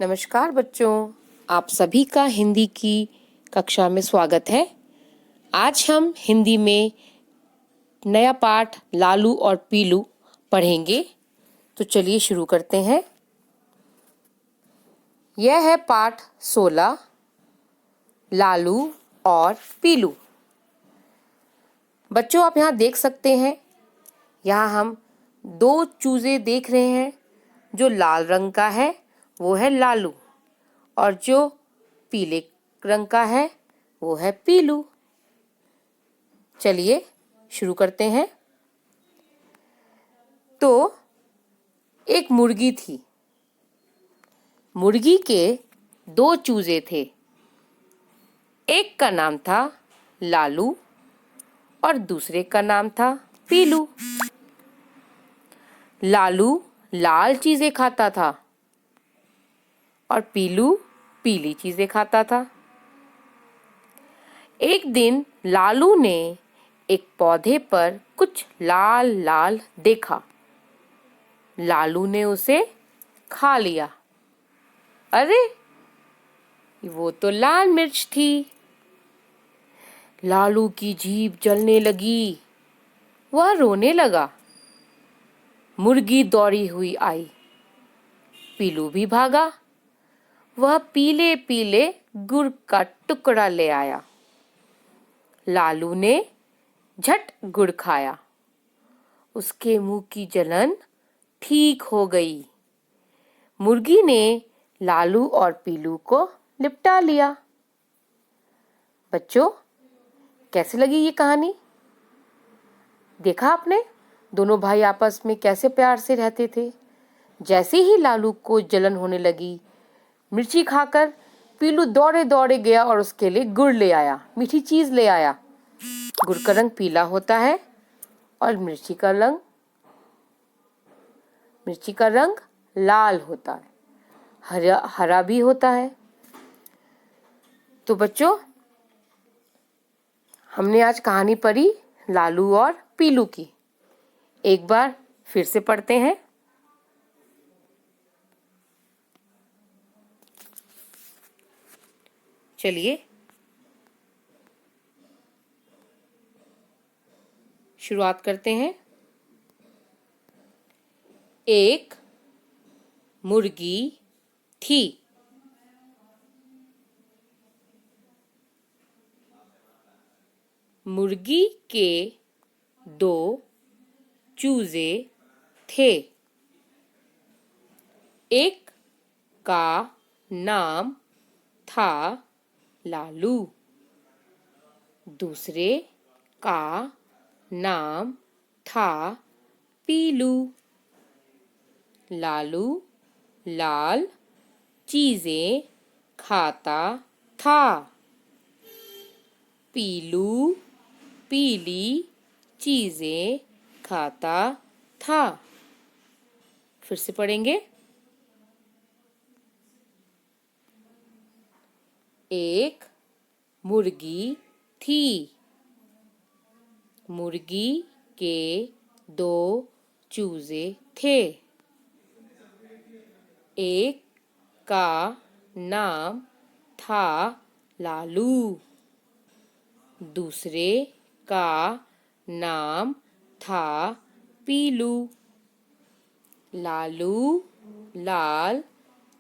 नमस्कार बच्चों, आप सभी का हिंदी की कक्षा में स्वागत है। आज हम हिंदी में नया पाठ लालू और पीलू पढ़ेंगे। तो चलिए शुरू करते हैं। यह है पाठ 16, लालू और पीलू। बच्चों, आप यहाँ देख सकते हैं, यहाँ हम दो चूजे देख रहे हैं। जो लाल रंग का है वो है लालू, और जो पीले रंग का है वो है पीलू। चलिए शुरू करते हैं। तो एक मुर्गी थी। मुर्गी के दो चूजे थे। एक का नाम था लालू और दूसरे का नाम था पीलू। लालू लाल चीजें खाता था और पीलू पीली चीजें खाता था। एक दिन लालू ने एक पौधे पर कुछ लाल लाल देखा। लालू ने उसे खा लिया। अरे, वो तो लाल मिर्च थी। लालू की जीभ जलने लगी। वह रोने लगा। मुर्गी दौड़ी हुई आई। पीलू भी भागा। वह पीले पीले गुड़ का टुकड़ा ले आया। लालू ने झट गुड़ खाया। उसके मुंह की जलन ठीक हो गई। मुर्गी ने लालू और पीलू को लिपटा लिया। बच्चों, कैसी लगी ये कहानी? देखा आपने, दोनों भाई आपस में कैसे प्यार से रहते थे। जैसे ही लालू को जलन होने लगी, मिर्ची खाकर पीलू दौड़े दौड़े गया और उसके लिए गुड़ ले आया, मीठी चीज ले आया। गुड़ का रंग पीला होता है और मिर्ची का रंग लाल होता है, हरा भी होता है। तो बच्चों, हमने आज कहानी पढ़ी लालू और पीलू की। एक बार फिर से पढ़ते हैं। चलिए शुरुआत करते हैं। एक मुर्गी थी। मुर्गी के दो चूजे थे। एक का नाम था लालू, दूसरे का नाम था पीलू। लालू लाल चीजें खाता था। पीलू पीली चीजें खाता था। फिर से पढ़ेंगे। एक मुर्गी थी। मुर्गी के दो चूजे थे। एक का नाम था लालू, दूसरे का नाम था पीलू। लालू लाल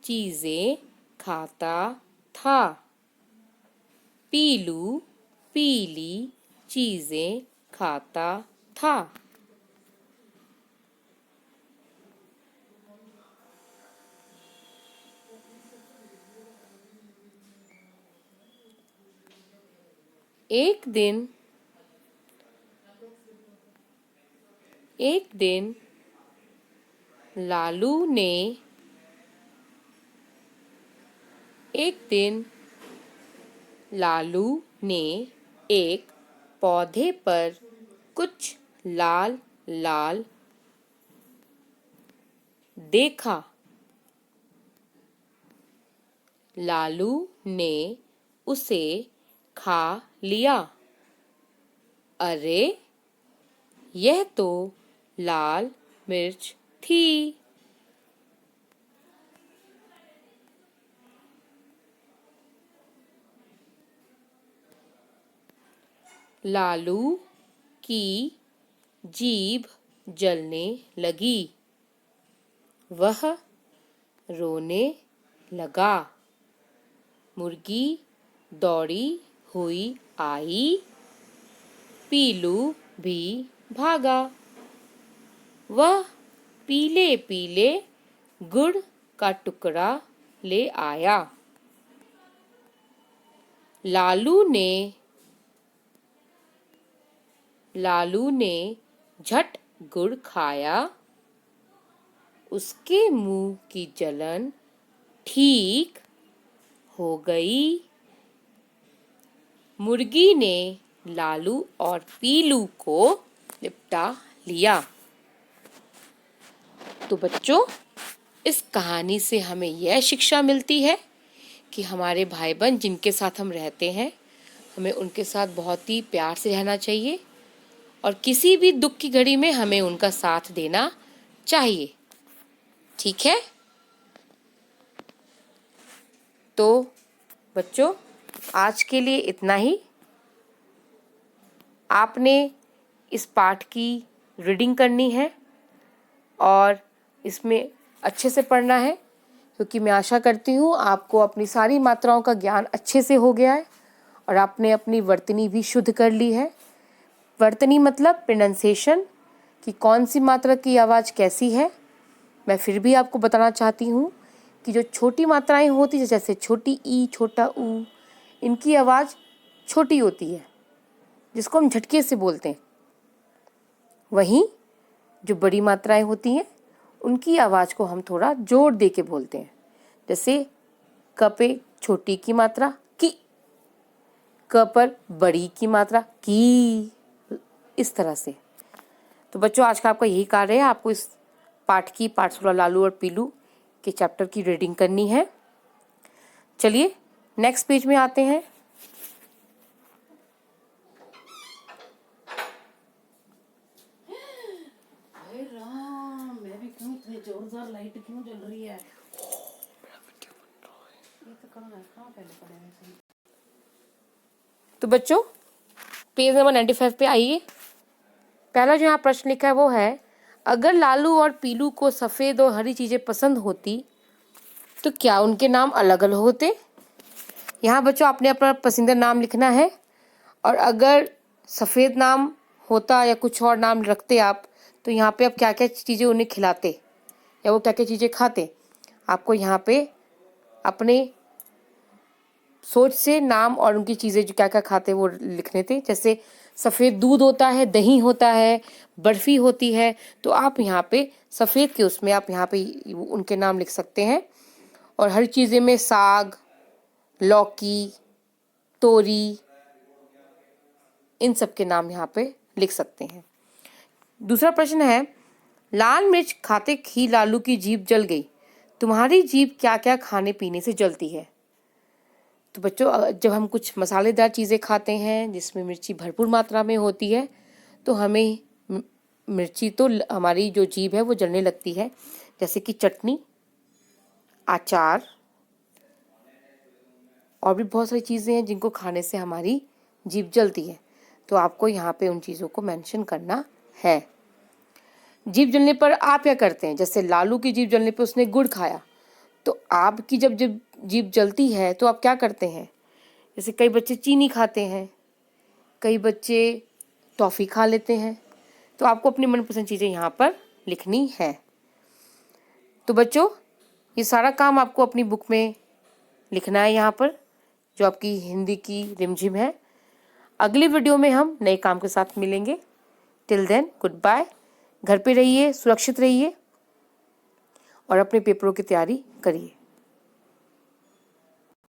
चीजें खाता था। पीलू पीली चीजें खाता था। एक दिन लालू ने एक पौधे पर कुछ लाल लाल देखा। लालू ने उसे खा लिया। अरे, यह तो लाल मिर्च थी। लालू की जीभ जलने लगी। वह रोने लगा। मुर्गी दौड़ी हुई आई। पीलू भी भागा। वह पीले पीले गुड़ का टुकड़ा ले आया। लालू ने झट गुड़ खाया। उसके मुंह की जलन ठीक हो गई। मुर्गी ने लालू और पीलू को निपटा लिया। तो बच्चों, इस कहानी से हमें यह शिक्षा मिलती है कि हमारे भाई बहन जिनके साथ हम रहते हैं, हमें उनके साथ बहुत ही प्यार से रहना चाहिए और किसी भी दुख की घड़ी में हमें उनका साथ देना चाहिए। ठीक है? तो बच्चों, आज के लिए इतना ही। आपने इस पाठ की रीडिंग करनी है और इसमें अच्छे से पढ़ना है, क्योंकि मैं आशा करती हूँ आपको अपनी सारी मात्राओं का ज्ञान अच्छे से हो गया है और आपने अपनी वर्तनी भी शुद्ध कर ली है। वर्तनी मतलब प्रोनाउंसिएशन, कि कौन सी मात्रा की आवाज़ कैसी है। मैं फिर भी आपको बताना चाहती हूँ कि जो छोटी मात्राएं होती हैं, जैसे छोटी ई, छोटा ऊ, इनकी आवाज़ छोटी होती है, जिसको हम झटके से बोलते हैं। वहीं जो बड़ी मात्राएं होती हैं, उनकी आवाज़ को हम थोड़ा जोर दे के बोलते हैं। जैसे क पे छोटी की मात्रा की, क पर बड़ी की मात्रा की, इस तरह से। तो बच्चों, आज का आपका यही कार्य है, आपको इस पाठ की पाठ 16 लालू और पीलू के चैप्टर की रीडिंग करनी है। चलिए नेक्स्ट पेज में आते हैं। मैं भी क्यों इतनी जोरदार लाइट क्यों जल रही है? ये तो कहाँ पहले पड़े हैं? तो बच्चों, पेज नंबर 95 पे आइए। पहला जो यहाँ प्रश्न लिखा है वो है, अगर लालू और पीलू को सफ़ेद और हरी चीज़ें पसंद होती तो क्या उनके नाम अलग अलग होते। यहाँ बच्चों आपने अपना पसंदीदा नाम लिखना है, और अगर सफ़ेद नाम होता या कुछ और नाम रखते आप, तो यहाँ पे आप क्या क्या चीज़ें उन्हें खिलाते या वो क्या क्या चीज़ें खाते, आपको यहाँ पे अपने सोच से नाम और उनकी चीज़ें जो क्या क्या खाते वो लिखने थे। जैसे सफ़ेद दूध होता है, दही होता है, बर्फ़ी होती है, तो आप यहाँ पे सफ़ेद के उसमें आप यहाँ पे उनके नाम लिख सकते हैं। और हर चीज़ें में साग, लौकी, तोरी, इन सब के नाम यहाँ पे लिख सकते हैं। दूसरा प्रश्न है, लाल मिर्च खाते ही लालू की जीभ जल गई। तुम्हारी जीभ क्या क्या खाने पीने से जलती है। तो बच्चों, जब हम कुछ मसालेदार चीज़ें खाते हैं जिसमें मिर्ची भरपूर मात्रा में होती है, तो हमें मिर्ची तो हमारी जो जीभ है वो जलने लगती है। जैसे कि चटनी, अचार, और भी बहुत सारी चीज़ें हैं जिनको खाने से हमारी जीभ जलती है। तो आपको यहाँ पे उन चीज़ों को मेंशन करना है। जीभ जलने पर आप क्या करते हैं। जैसे लालू की जीभ जलने पर उसने गुड़ खाया, तो आपकी जब जब जीभ जलती है तो आप क्या करते हैं। जैसे कई बच्चे चीनी खाते हैं, कई बच्चे टॉफ़ी खा लेते हैं, तो आपको अपनी मनपसंद चीज़ें यहाँ पर लिखनी है। तो बच्चों, ये सारा काम आपको अपनी बुक में लिखना है यहाँ पर, जो आपकी हिंदी की रिमझिम है। अगली वीडियो में हम नए काम के साथ मिलेंगे। Till then good bye. घर पे रहिए, सुरक्षित रहिए और अपने पेपरों की तैयारी करिए।